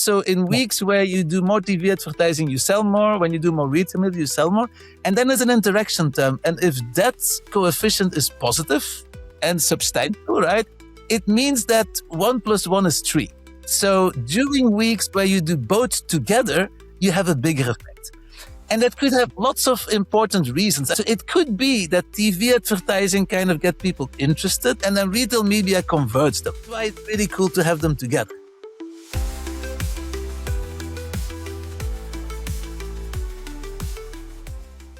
So in weeks where you do more TV advertising, you sell more. When you do more retail media, you sell more. And then there's an interaction term. And if that coefficient is positive and substantial, right, it means that 1 + 1 is 3. So during weeks where you do both together, you have a bigger effect. And that could have lots of important reasons. So it could be that TV advertising kind of get people interested and then retail media converts them. That's why it's really cool to have them together.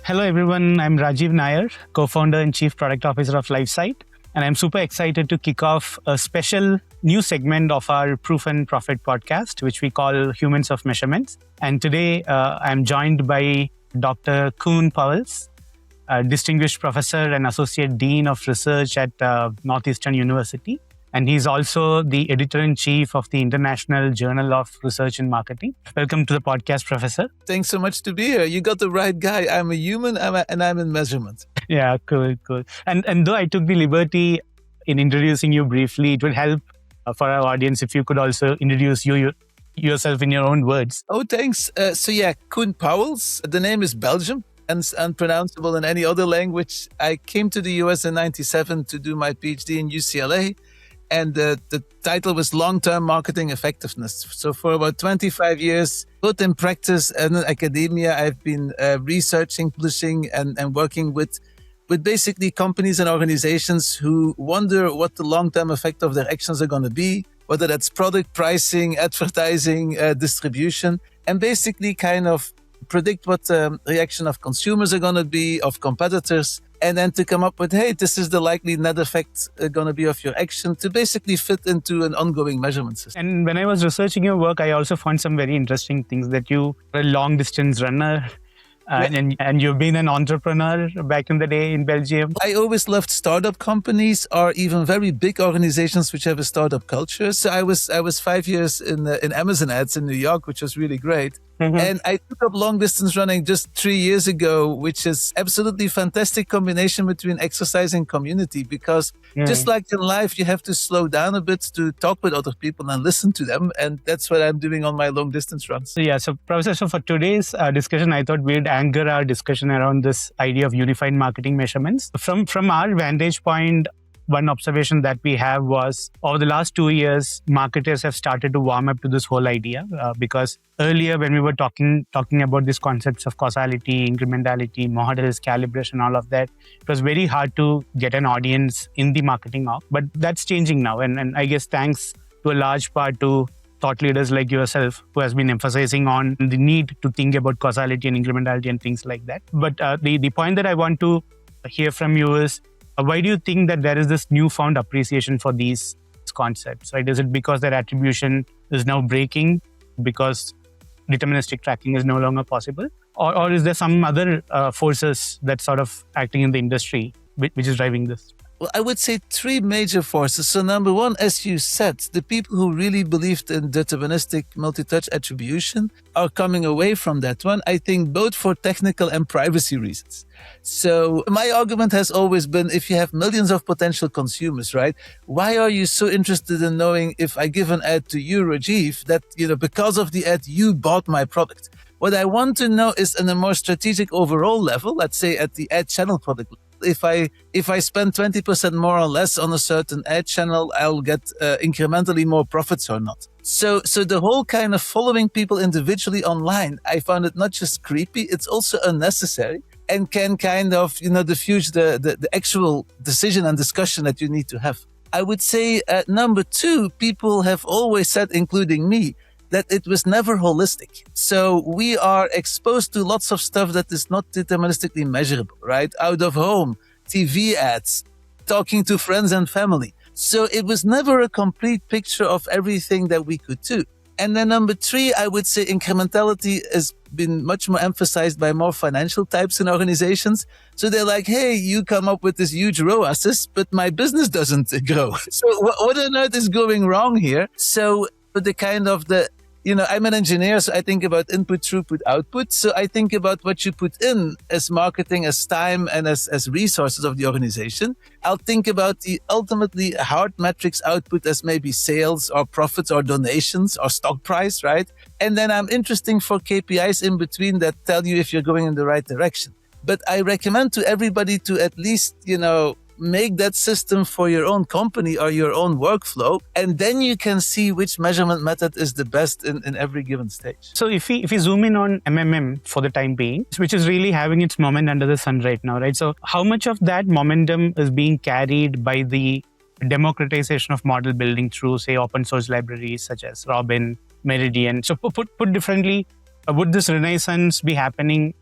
Hello everyone, I'm Rajeev Nair, co-founder and chief product officer of Lifesight. And I'm super excited to kick off a special new segment of our Proof and Profit podcast, which we call Humans of Measurements. And today I'm joined by Dr. Koen Pauwels, a distinguished professor and associate dean of research at Northeastern University. And he's also the editor-in-chief of the International Journal of Research and Marketing. Welcome to the podcast, Professor. Thanks so much to be here. You got the right guy. I'm a human and I'm in measurement. Yeah, cool. And though I took the liberty in introducing you briefly, it would help for our audience if you could also introduce yourself in your own words. Oh, thanks. Koen Pauwels. The name is Belgium and it's unpronounceable in any other language. I came to the US in 1997 to do my PhD in UCLA. And the title was Long-Term Marketing Effectiveness. So for about 25 years, both in practice and in academia, I've been researching, publishing, and working with basically companies and organizations who wonder what the long-term effect of their actions are going to be, whether that's product pricing, advertising, distribution, and basically kind of predict what the reaction of consumers are going to be, of competitors, and then to come up with, hey, this is the likely net effect going to be of your action to basically fit into an ongoing measurement system. And when I was researching your work, I also found some very interesting things that you are a long distance runner and you've been an entrepreneur back in the day in Belgium. I always loved startup companies or even very big organizations which have a startup culture. So I was 5 years in Amazon ads in New York, which was really great. Mm-hmm. And I took up long distance running just 3 years ago, which is absolutely fantastic combination between exercise and community, because just like in life, you have to slow down a bit to talk with other people and listen to them. And that's what I'm doing on my long distance runs. So Professor, for today's discussion, I thought we'd anchor our discussion around this idea of unified marketing measurements. From our vantage point, one observation that we have was over the last 2 years, marketers have started to warm up to this whole idea because earlier when we were talking about these concepts of causality, incrementality, models, calibration, all of that, it was very hard to get an audience in the marketing org. But that's changing now. And I guess thanks to a large part to thought leaders like yourself, who has been emphasizing on the need to think about causality and incrementality and things like that. But the point that I want to hear from you is, why do you think that there is this newfound appreciation for these concepts? Right? Is it because their attribution is now breaking because deterministic tracking is no longer possible? Or is there some other forces that's sort of acting in the industry which is driving this? Well, I would say three major forces. So number one, as you said, the people who really believed in deterministic multi-touch attribution are coming away from that one, I think both for technical and privacy reasons. So my argument has always been, if you have millions of potential consumers, right? Why are you so interested in knowing if I give an ad to you, Rajeev, that, because of the ad, you bought my product? What I want to know is in a more strategic overall level, let's say at the ad channel product level. If I spend 20% more or less on a certain ad channel, I'll get incrementally more profits or not. So the whole kind of following people individually online, I found it not just creepy, it's also unnecessary and can kind of, diffuse the actual decision and discussion that you need to have. I would say number two, people have always said, including me, that it was never holistic. So we are exposed to lots of stuff that is not deterministically measurable, right? Out of home, TV ads, talking to friends and family. So it was never a complete picture of everything that we could do. And then number three, I would say incrementality has been much more emphasized by more financial types in organizations. So they're like, hey, you come up with this huge ROAS, but my business doesn't grow. So what on earth is going wrong here? So the kind of I'm an engineer, so I think about input, throughput, output. So I think about what you put in as marketing, as time, and as resources of the organization. I'll think about the ultimately hard metrics output as maybe sales or profits or donations or stock price, right? And then I'm interesting for KPIs in between that tell you if you're going in the right direction. But I recommend to everybody to at least, make that system for your own company or your own workflow. And then you can see which measurement method is the best in every given stage. So if we zoom in on MMM for the time being, which is really having its moment under the sun right now, right? So how much of that momentum is being carried by the democratization of model building through, say, open source libraries such as Robin, Meridian? So put differently, would this renaissance be happening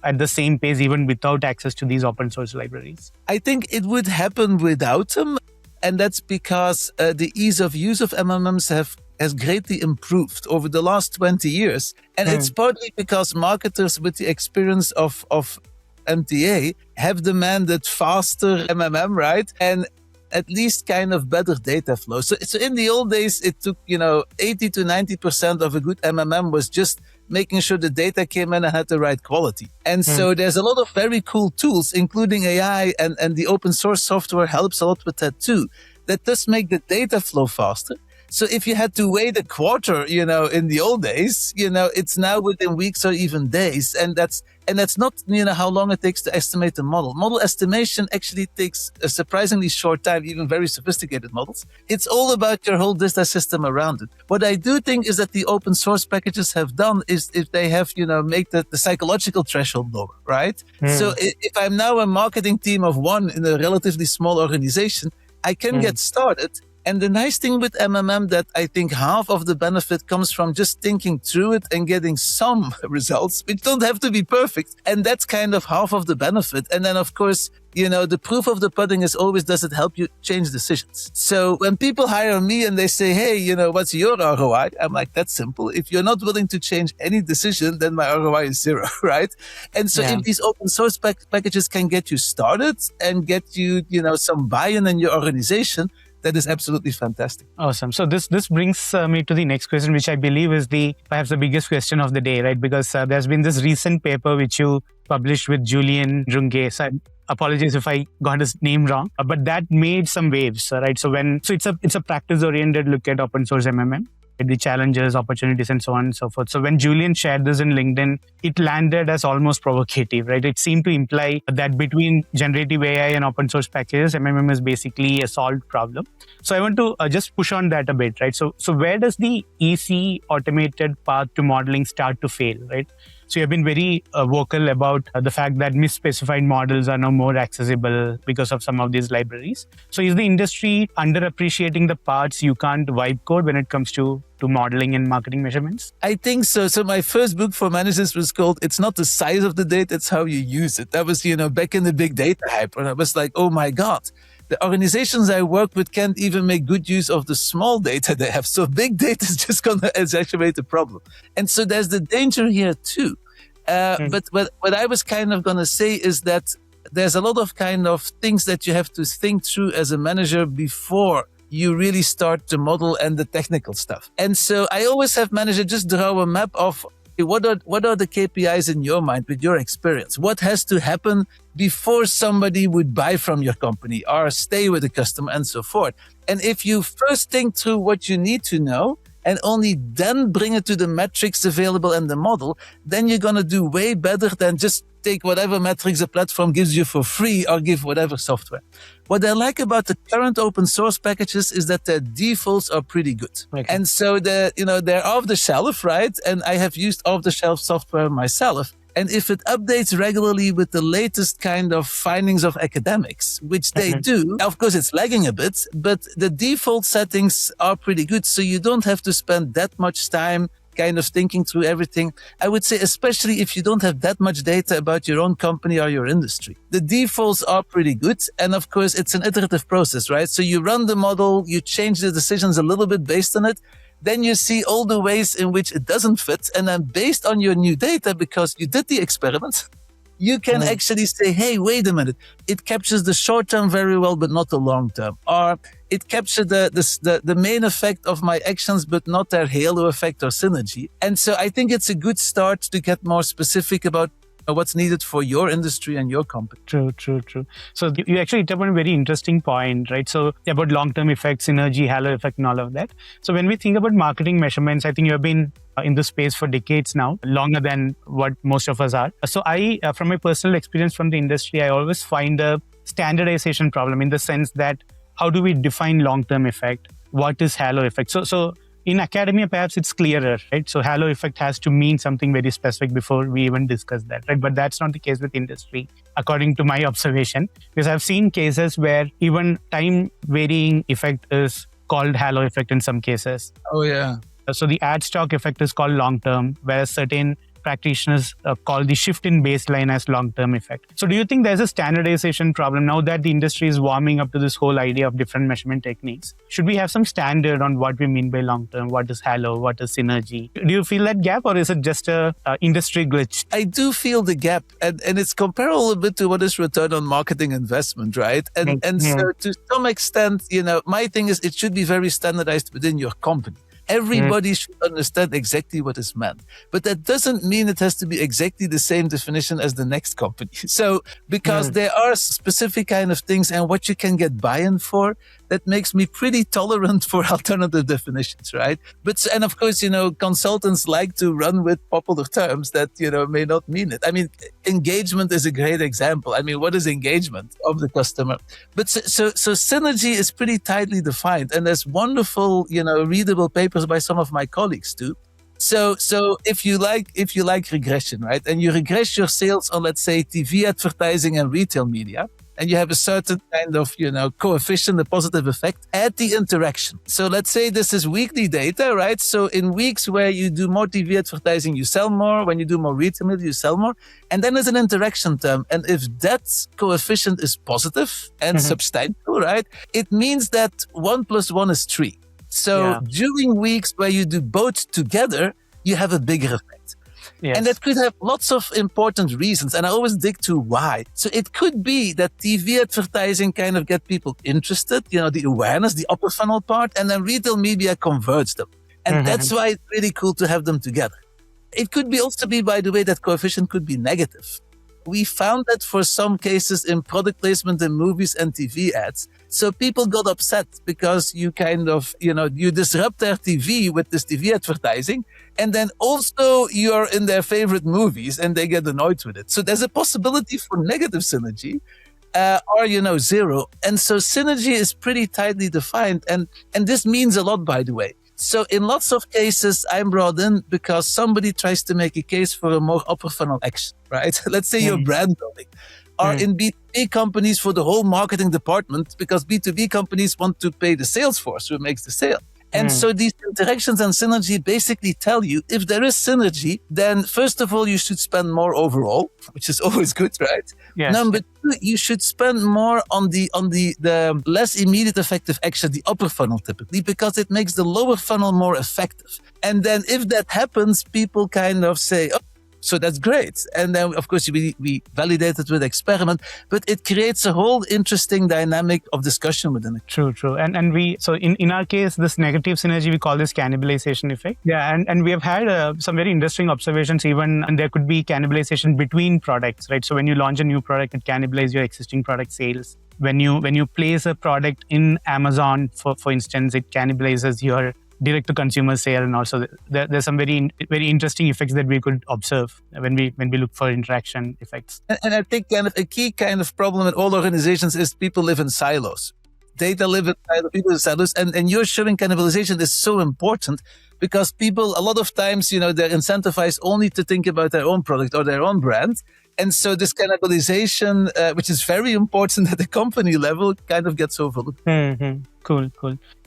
at the same pace even without access to these open source libraries? I think it would happen without them. And that's because the ease of use of MMMs has greatly improved over the last 20 years. And it's partly because marketers with the experience of MTA have demanded faster MMM, right? And at least kind of better data flow. So in the old days, it took, 80 to 90% of a good MMM was just making sure the data came in and had the right quality. And so there's a lot of very cool tools, including AI, and the open source software helps a lot with that too. That does make the data flow faster. So if you had to wait a quarter, in the old days, it's now within weeks or even days. And that's not, how long it takes to estimate a model. Model estimation actually takes a surprisingly short time, even very sophisticated models. It's all about your whole data system around it. What I do think is that the open source packages have done is if they have, make the psychological threshold lower, right? So if I'm now a marketing team of one in a relatively small organization, I can get started. And the nice thing with MMM that I think half of the benefit comes from just thinking through it and getting some results, which don't have to be perfect. And that's kind of half of the benefit. And then, of course, the proof of the pudding is always, does it help you change decisions? So when people hire me and they say, hey, what's your ROI? I'm like, that's simple. If you're not willing to change any decision, then my ROI is zero, right? And so if these open source packages can get you started and get you, some buy-in in your organization, that is absolutely fantastic. Awesome. So this brings me to the next question, which I believe is perhaps the biggest question of the day, right? Because there's been this recent paper which you published with Julian Runge. So apologies if I got his name wrong, but that made some waves, right? So it's a practice-oriented look at open source MMM, the challenges, opportunities, and so on and so forth. So when Julian shared this in LinkedIn, it landed as almost provocative, right? It seemed to imply that between generative AI and open source packages, MMM is basically a solved problem. So I want to just push on that a bit, right? So where does the easy automated path to modeling start to fail, right? So you've been very vocal about the fact that misspecified models are now more accessible because of some of these libraries. So is the industry underappreciating the parts you can't vibe code when it comes to modeling and marketing measurements? I think so. So my first book for managers was called It's Not the Size of the Data, It's How You Use It. That was, back in the big data hype. And I was like, oh my God. The organizations I work with can't even make good use of the small data they have. So big data is just going to exacerbate the problem. And so there's the danger here too. But what I was kind of going to say is that there's a lot of kind of things that you have to think through as a manager before you really start the model and the technical stuff. And so I always have managers just draw a map of what are the KPIs in your mind with your experience? What has to happen before somebody would buy from your company or stay with the customer and so forth? And if you first think through what you need to know and only then bring it to the metrics available in the model, then you're going to do way better than just take whatever metrics a platform gives you for free or give whatever software. What I like about the current open source packages is that their defaults are pretty good. Okay. And so they're off the shelf, right? And I have used off the shelf software myself. And if it updates regularly with the latest kind of findings of academics, which they do, of course it's lagging a bit, but the default settings are pretty good. So you don't have to spend that much time kind of thinking through everything. I would say, especially if you don't have that much data about your own company or your industry. The defaults are pretty good. And of course, it's an iterative process, right? So you run the model, you change the decisions a little bit based on it. Then you see all the ways in which it doesn't fit. And then based on your new data, because you did the experiment, you can actually say, hey, wait a minute. It captures the short term very well, but not the long term. Or it captured the main effect of my actions, but not their halo effect or synergy. And so I think it's a good start to get more specific about what's needed for your industry and your company. True. So you actually hit upon a very interesting point, right? So about long-term effect, synergy, halo effect, and all of that. So when we think about marketing measurements, I think you have been in this space for decades now, longer than what most of us are. So I, from my personal experience from the industry, I always find a standardization problem in the sense that how do we define long-term effect? What is halo effect? So in academia, perhaps it's clearer, right? So halo effect has to mean something very specific before we even discuss that, right? But that's not the case with industry, according to my observation, because I've seen cases where even time varying effect is called halo effect in some cases. Oh, yeah. So the ad stock effect is called long-term, whereas certain practitioners call the shift in baseline as long-term effect. So do you think there's a standardization problem now that the industry is warming up to this whole idea of different measurement techniques? Should we have some standard on what we mean by long-term? What is halo? What is synergy? Do you feel that gap, or is it just a industry glitch? I do feel the gap, and it's comparable a bit to what is return on marketing investment, right? And so to some extent, my thing is it should be very standardized within your company. Everybody should understand exactly what is meant. But that doesn't mean it has to be exactly the same definition as the next company. So, because there are specific kind of things and what you can get buy-in for, that makes me pretty tolerant for alternative definitions, right? And of course, consultants like to run with popular terms that, may not mean it. I mean, engagement is a great example. I mean, what is engagement of the customer? But so synergy is pretty tightly defined, and there's wonderful, readable papers by some of my colleagues too. So if you like regression, right, and you regress your sales on, let's say, TV advertising and retail media, and you have a certain kind of, coefficient, a positive effect, add the interaction. So let's say this is weekly data, right? So in weeks where you do more TV advertising, you sell more. When you do more retail media, you sell more. And then there's an interaction term. And if that coefficient is positive and substantial, right, it means that 1 + 1 is 3. So during weeks where you do both together, you have a bigger effect. Yes. And that could have lots of important reasons. And I always dig to why. So it could be that TV advertising kind of get people interested, the awareness, the upper funnel part, and then retail media converts them. And that's why it's really cool to have them together. It could also be, by the way, that coefficient could be negative. We found that for some cases in product placement in movies and TV ads. So people got upset because you kind of, you disrupt their TV with this TV advertising. And then also you're in their favorite movies and they get annoyed with it. So there's a possibility for negative synergy or, zero. And so synergy is pretty tightly defined. And this means a lot, by the way. So in lots of cases, I'm brought in because somebody tries to make a case for a more upper funnel action, right? Let's say you're brand building. Or in B2B companies for the whole marketing department, because B2B companies want to pay the sales force who makes the sale. And so these interactions and synergy basically tell you if there is synergy, then first of all, you should spend more overall, which is always good, right? Yes. Number two, you should spend more on the less immediate effective action, the upper funnel typically, because it makes the lower funnel more effective. And then if that happens, people kind of say, oh, so that's great. And then, of course, we validate it with experiment, but it creates a whole interesting dynamic of discussion within it. True. And so in our case, this negative synergy, we call this cannibalization effect. Yeah. And we have had some very interesting observations even, and there could be cannibalization between products, right? So when you launch a new product, it cannibalizes your existing product sales. When you place a product in Amazon, for instance, it cannibalizes your direct-to-consumer sale, and also there's some very, very interesting effects that we could observe when we look for interaction effects. And I think kind of a key kind of problem in all organizations is people live in silos. Data live in silos, people in silos, and your showing cannibalization is so important because people, a lot of times, they're incentivized only to think about their own product or their own brand. And so this cannibalization, which is very important at the company level, kind of gets overlooked. Cool.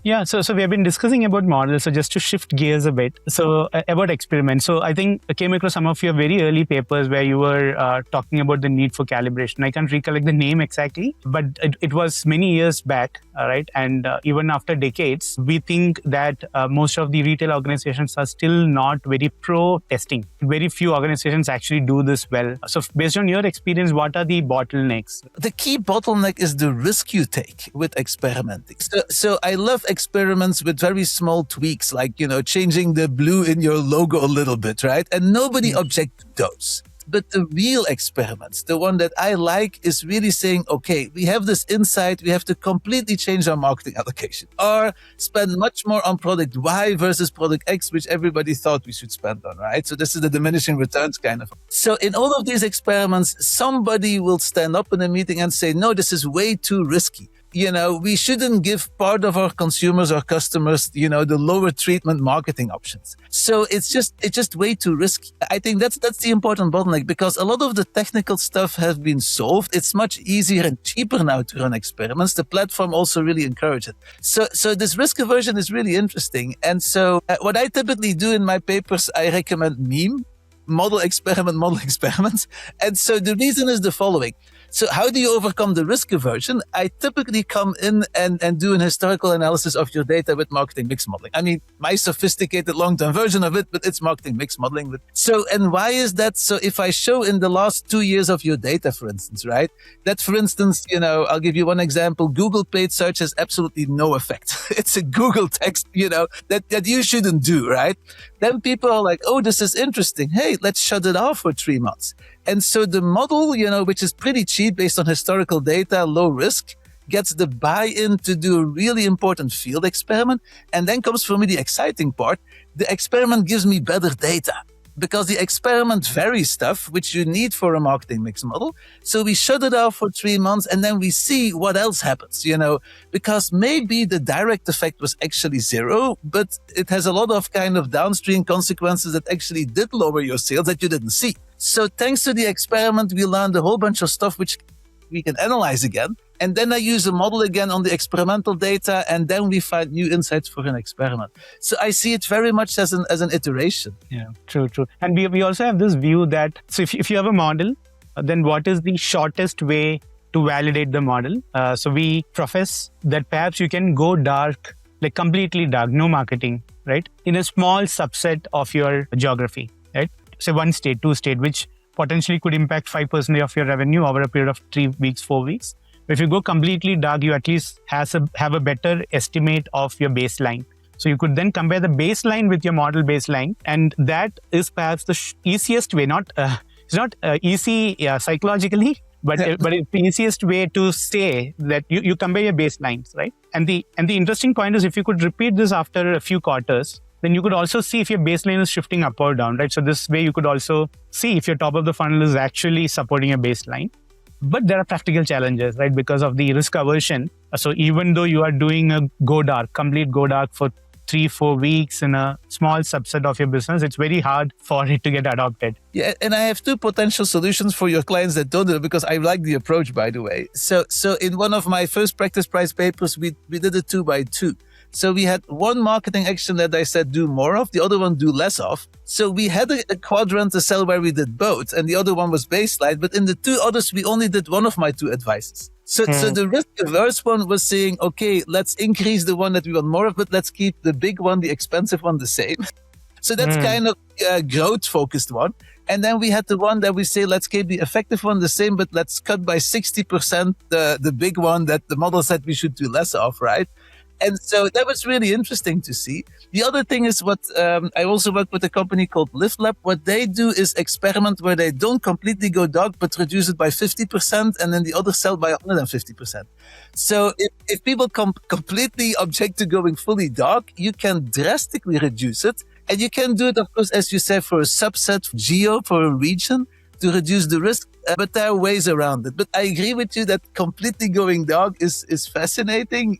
Yeah, so we have been discussing about models. So just to shift gears a bit, so about experiments. So I think I came across some of your very early papers where you were talking about the need for calibration. I can't recollect the name exactly, but it was many years back, right? And even after decades, we think that most of the retail organizations are still not very pro-testing. Very few organizations actually do this well. So based on your experience, what are the bottlenecks? The key bottleneck is the risk you take with experimenting. So I love experiments with very small tweaks, like, changing the blue in your logo a little bit, right? And nobody objects to those. But the real experiments, the one that I like, is really saying, okay, we have this insight, we have to completely change our marketing allocation, or spend much more on product Y versus product X, which everybody thought we should spend on, right? So this is the diminishing returns kind of. So in all of these experiments, somebody will stand up in a meeting and say, no, this is way too risky. We shouldn't give part of our consumers or customers, the lower treatment marketing options. So it's just way too risky. I think that's the important bottleneck, because a lot of the technical stuff has been solved. It's much easier and cheaper now to run experiments. The platform also really encourages it. So this risk aversion is really interesting. And so what I typically do in my papers, I recommend MEME, model experiment. And so the reason is the following. So how do you overcome the risk aversion? I typically come in and do an historical analysis of your data with marketing mix modeling. I mean, my sophisticated long-term version of it, but it's marketing mix modeling. So, and why is that? So if I show in the last 2 years of your data, for instance, right? That, for instance, I'll give you one example. Google paid search has absolutely no effect. It's a Google text, that you shouldn't do, right? Then people are like, oh, this is interesting. Hey, let's shut it off for 3 months. And so the model, which is pretty cheap based on historical data, low risk, gets the buy-in to do a really important field experiment. And then comes for me the exciting part. The experiment gives me better data, because the experiment varies stuff which you need for a marketing mix model. So we shut it off for 3 months, and then we see what else happens, because maybe the direct effect was actually zero, but it has a lot of kind of downstream consequences that actually did lower your sales that you didn't see. So thanks to the experiment, we learned a whole bunch of stuff which we can analyze again. And then I use a model again on the experimental data, and then we find new insights for an experiment. So I see it very much as an iteration. Yeah, true. And we also have this view that, so if you have a model, then what is the shortest way to validate the model? So we profess that perhaps you can go dark, like completely dark, no marketing, right? In a small subset of your geography, right? Say 1 state, 2 state, which potentially could impact 5% of your revenue over a period of 3 weeks, 4 weeks. If you go completely dark, you at least have a better estimate of your baseline. So you could then compare the baseline with your model baseline. And that is perhaps the easiest way, it's not easy psychologically, but it's the easiest way to say that you compare your baselines, right? And the interesting point is, if you could repeat this after a few quarters, then you could also see if your baseline is shifting up or down, right? So this way you could also see if your top of the funnel is actually supporting a baseline. But there are practical challenges, right? Because of the risk aversion. So even though you are doing a complete go dark for 3-4 weeks in a small subset of your business, it's very hard for it to get adopted. Yeah, and I have 2 potential solutions for your clients that don't do it, because I like the approach, by the way. So in one of my first practice price papers, we did it 2 by 2. So we had one marketing action that I said do more of, the other one do less of. So we had a quadrant to sell where we did both, and the other one was baseline. But in the 2 others, we only did one of my 2 advices. So the risk averse one was saying, okay, let's increase the one that we want more of, but let's keep the big one, the expensive one, the same. So that's kind of a growth focused one. And then we had the one that we say, let's keep the effective one the same, but let's cut by 60% the big one that the model said we should do less of, right? And so that was really interesting to see. The other thing is what I also work with a company called LiftLab. What they do is experiment where they don't completely go dark, but reduce it by 50%, and then the other sell by 150%. So if people completely object to going fully dark, you can drastically reduce it. And you can do it, of course, as you said, for a subset geo, for a region, to reduce the risk, but there are ways around it. But I agree with you that completely going dark is fascinating,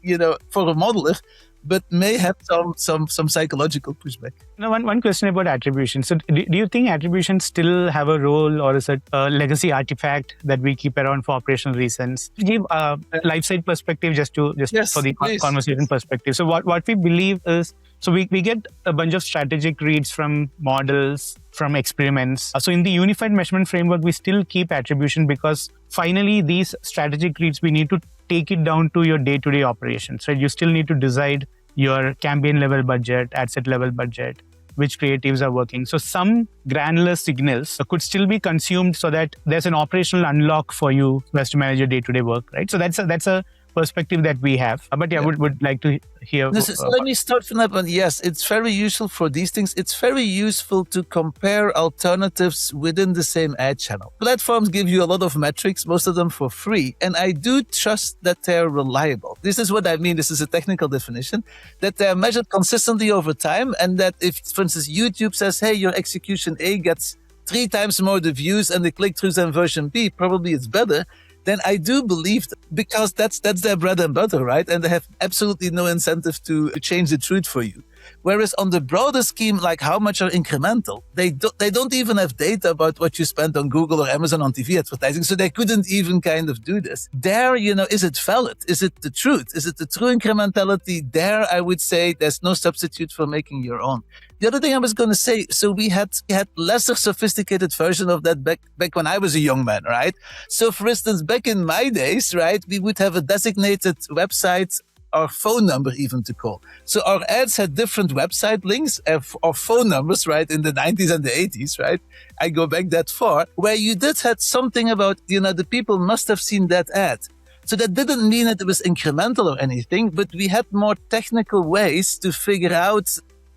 for a modeler, but may have some psychological pushback. Now, one question about attribution. So do you think attribution still have a role, or is it a legacy artifact that we keep around for operational reasons? Give a Lifesight perspective just yes, for the conversation perspective. So what we believe is, so we get a bunch of strategic reads from models, from experiments. So in the unified measurement framework, we still keep attribution, because finally these strategic reads, we need to take it down to your day-to-day operations, right? You still need to decide your campaign level budget, ad set level budget, which creatives are working. So some granular signals could still be consumed so that there's an operational unlock for you as to manage your day-to-day work, right? So that's a perspective that we have. But would like to hear. No, so let me start from that one. Yes, it's very useful for these things. It's very useful to compare alternatives within the same ad channel. Platforms give you a lot of metrics, most of them for free, and I do trust that they're reliable. This is what I mean. This is a technical definition, that they're measured consistently over time, and that if, for instance, YouTube says, hey, your execution A gets 3 times more the views and the click-throughs than version B, probably it's better, then I do believe that, because that's their bread and butter, right? And they have absolutely no incentive to change the truth for you. Whereas on the broader scheme, like how much are incremental, they don't even have data about what you spent on Google or Amazon on TV advertising, so they couldn't even kind of do this. There, is it valid? Is it the truth? Is it the true incrementality? There, I would say there's no substitute for making your own. The other thing I was going to say, so we had lesser sophisticated version of that back when I was a young man, right? So for instance, back in my days, right, we would have a designated website, our phone number even to call. So our ads had different website links or phone numbers, right, in the 90s and the 80s, right? I go back that far, where you did had something about, the people must have seen that ad. So that didn't mean that it was incremental or anything, but we had more technical ways to figure out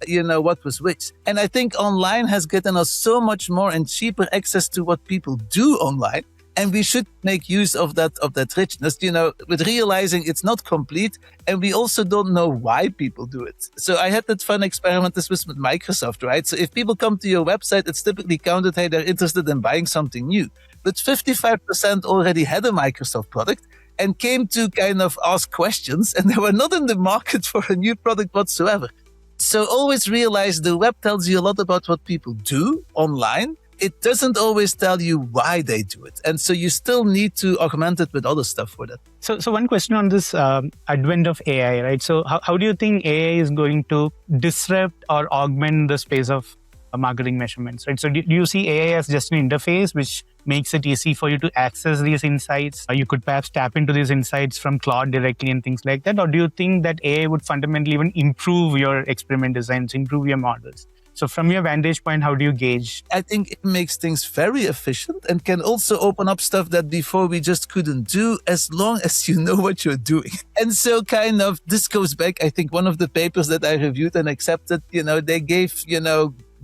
what was which. And I think online has gotten us so much more and cheaper access to what people do online. And we should make use of that richness, with realizing it's not complete. And we also don't know why people do it. So I had that fun experiment. This was with Microsoft, right? So if people come to your website, it's typically counted, hey, they're interested in buying something new. But 55% already had a Microsoft product and came to kind of ask questions, and they were not in the market for a new product whatsoever. So always realize the web tells you a lot about what people do online. It doesn't always tell you why they do it. And so you still need to augment it with other stuff for that. So one question on this advent of AI, right? So how do you think AI is going to disrupt or augment the space of marketing measurements, right? So do you see AI as just an interface which makes it easy for you to access these insights? You could perhaps tap into these insights from Claude directly and things like that. Or do you think that AI would fundamentally even improve your experiment designs, improve your models? So from your vantage point, how do you gauge? I think it makes things very efficient and can also open up stuff that before we just couldn't do, as long as you know what you're doing. And so kind of this goes back, I think one of the papers that I reviewed and accepted, they gave,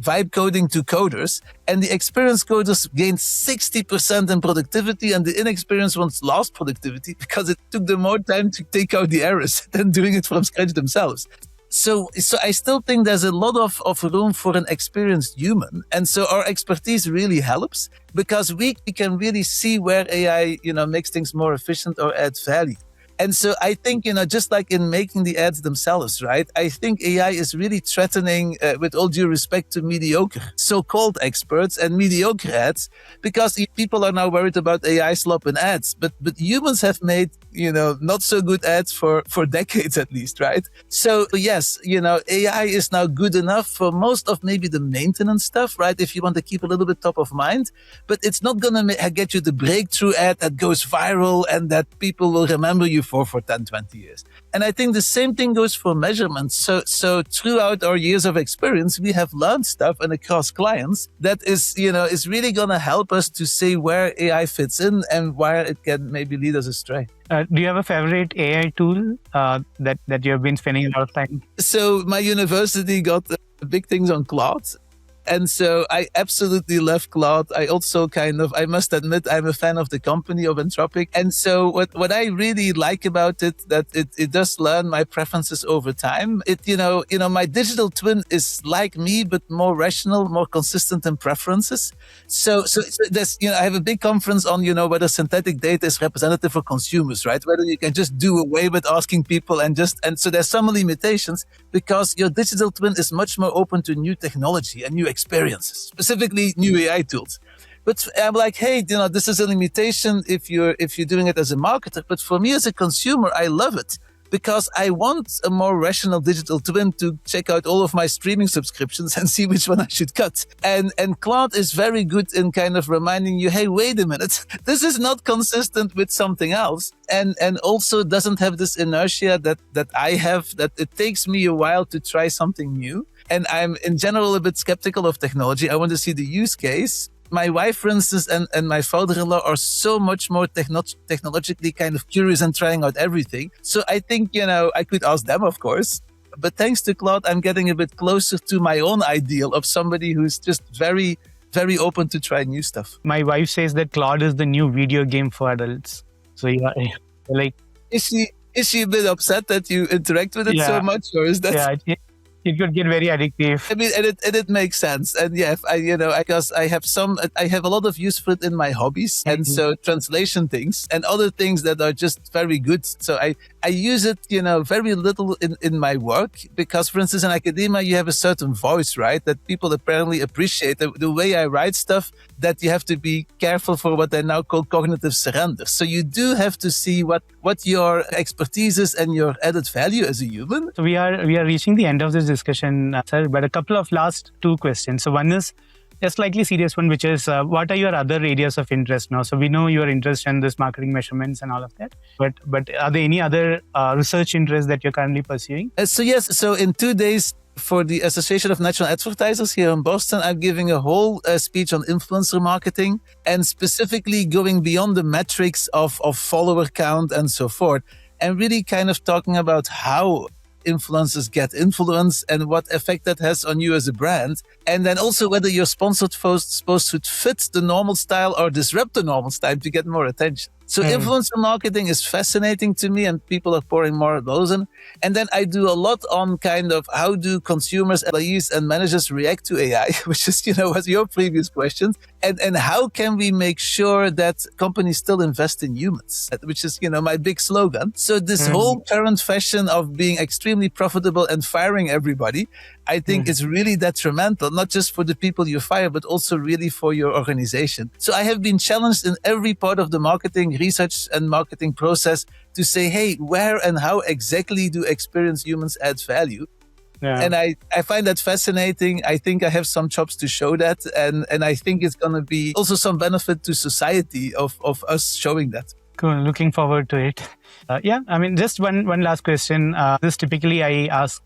vibe coding to coders, and the experienced coders gained 60% in productivity, and the inexperienced ones lost productivity because it took them more time to take out the errors than doing it from scratch themselves. So I still think there's a lot of room for an experienced human. And so our expertise really helps because we can really see where AI, makes things more efficient or add value. And so I think, just like in making the ads themselves, right? I think AI is really threatening, with all due respect to mediocre so-called experts and mediocre ads, because people are now worried about AI slop in ads. But humans have made, not so good ads for decades at least, right? So yes, AI is now good enough for most of maybe the maintenance stuff, right? If you want to keep a little bit top of mind, but it's not going to get you the breakthrough ad that goes viral and that people will remember you for 10, 20 years. And I think the same thing goes for measurements. So throughout our years of experience, we have learned stuff and across clients that is really going to help us to see where AI fits in and where it can maybe lead us astray. Do you have a favorite AI tool that you have been spending a lot of time? So my university got big things on Claude. And so I absolutely love Claude. I also I must admit, I'm a fan of the company of Anthropic. And so what I really like about it, that it does learn my preferences over time. My digital twin is like me, but more rational, more consistent in preferences. So there's, I have a big conference on, whether synthetic data is representative for consumers, right? Whether you can just do away with asking people and so there's some limitations because your digital twin is much more open to new technology and new experiences, specifically new AI tools. But I'm like, hey, this is a limitation if you're doing it as a marketer. But for me as a consumer, I love it because I want a more rational digital twin to check out all of my streaming subscriptions and see which one I should cut. And Claude is very good in kind of reminding you, hey, wait a minute, this is not consistent with something else. And also doesn't have this inertia that I have, that it takes me a while to try something new. And I'm in general a bit skeptical of technology. I want to see the use case. my wife, for instance, and my father-in-law are so much more technologically kind of curious and trying out everything. So I think, I could ask them, of course. But thanks to Claude, I'm getting a bit closer to my own ideal of somebody who's just very, very open to try new stuff. My wife says that Claude is the new video game for adults. So like, is she a bit upset that you interact with it so much, or is that? Yeah, it could get very addictive. I mean, and it makes sense. And yeah, because I have a lot of use for it in my hobbies. And so translation things and other things that are just very good. So I use it, very little in my work because, for instance, in academia, you have a certain voice, right? That people apparently appreciate the way I write stuff, that you have to be careful for what they now call cognitive surrender. So you do have to see what your expertise is and your added value as a human. So we are reaching the end of this discussion, sir, but a couple of last two questions. So one is a slightly serious one, which is what are your other areas of interest now? So we know your interest in this marketing measurements and all of that, but are there any other research interests that you're currently pursuing? So yes, so in 2 days for the Association of National Advertisers here in Boston, I'm giving a whole speech on influencer marketing and specifically going beyond the metrics of follower count and so forth, and really kind of talking about how influencers get influence and what effect that has on you as a brand. And then also whether your sponsored posts should fit the normal style or disrupt the normal style to get more attention. So influencer marketing is fascinating to me, and people are pouring more of those in. And then I do a lot on kind of how do consumers, employees, and managers react to AI, which is, was your previous question. And how can we make sure that companies still invest in humans, which is, my big slogan. So this whole current fashion of being extremely profitable and firing everybody, I think is really detrimental, not just for the people you fire, but also really for your organization. So I have been challenged in every part of the marketing, research and marketing process to say, hey, where and how exactly do experienced humans add value? Yeah. And I find that fascinating. I think I have some chops to show that. And I think it's going to be also some benefit to society of us showing that. Cool. Looking forward to it. I mean, just one last question. This typically I ask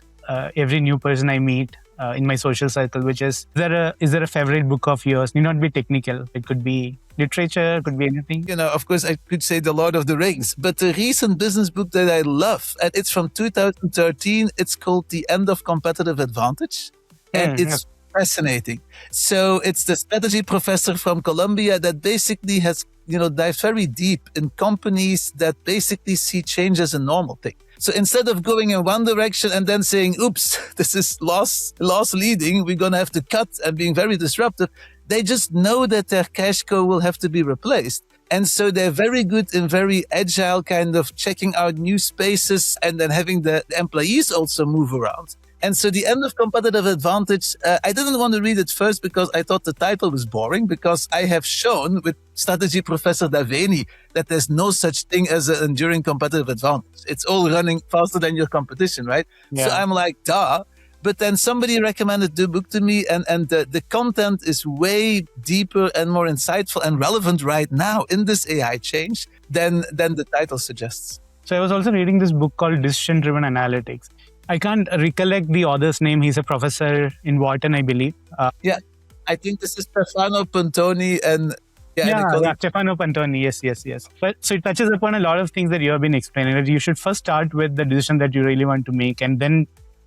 every new person I meet in my social circle, which is there a favorite book of yours? Need not be technical. It could be literature, could be anything. Of course, I could say The Lord of the Rings, but the recent business book that I love, and it's from 2013, it's called The End of Competitive Advantage. And it's fascinating. So it's the strategy professor from Columbia that basically has, dived very deep in companies that basically see change as a normal thing. So instead of going in one direction and then saying, oops, this is loss leading, we're going to have to cut and being very disruptive, they just know that their cash cow will have to be replaced. And so they're very good in very agile kind of checking out new spaces and then having the employees also move around. And so The End of Competitive Advantage, I didn't want to read it first because I thought the title was boring, because I have shown with strategy professor Daveni that there's no such thing as an enduring competitive advantage. It's all running faster than your competition, right? Yeah. So I'm like, duh. But then somebody recommended the book to me, and the content is way deeper and more insightful and relevant right now in this AI change than the title suggests. So I was also reading this book called Decision-Driven Analytics. I can't recollect the author's name. He's a professor in Wharton, I believe. I think this is Stefano Pontoni and... Stefano Pontoni. Yes. But so it touches upon a lot of things that you have been explaining. That you should first start with the decision that you really want to make, and then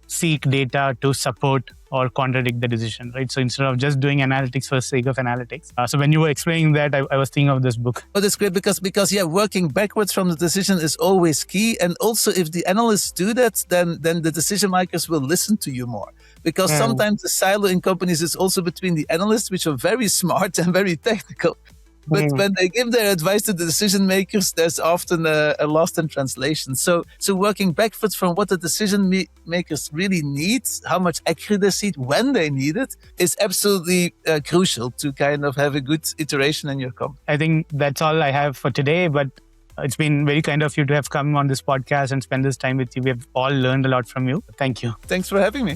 seek data to support or contradict the decision, right? So instead of just doing analytics for the sake of analytics. So when you were explaining that, I was thinking of this book. Oh, that's great because working backwards from the decision is always key. And also if the analysts do that, then the decision makers will listen to you more. Because sometimes the silo in companies is also between the analysts, which are very smart and very technical. But when they give their advice to the decision makers, there's often a lost in translation. So working backwards from what the decision makers really need, how much accuracy, when they need it, is absolutely crucial to kind of have a good iteration in your company. I think that's all I have for today, but it's been very kind of you to have come on this podcast and spend this time with you. We have all learned a lot from you. Thank you. Thanks for having me.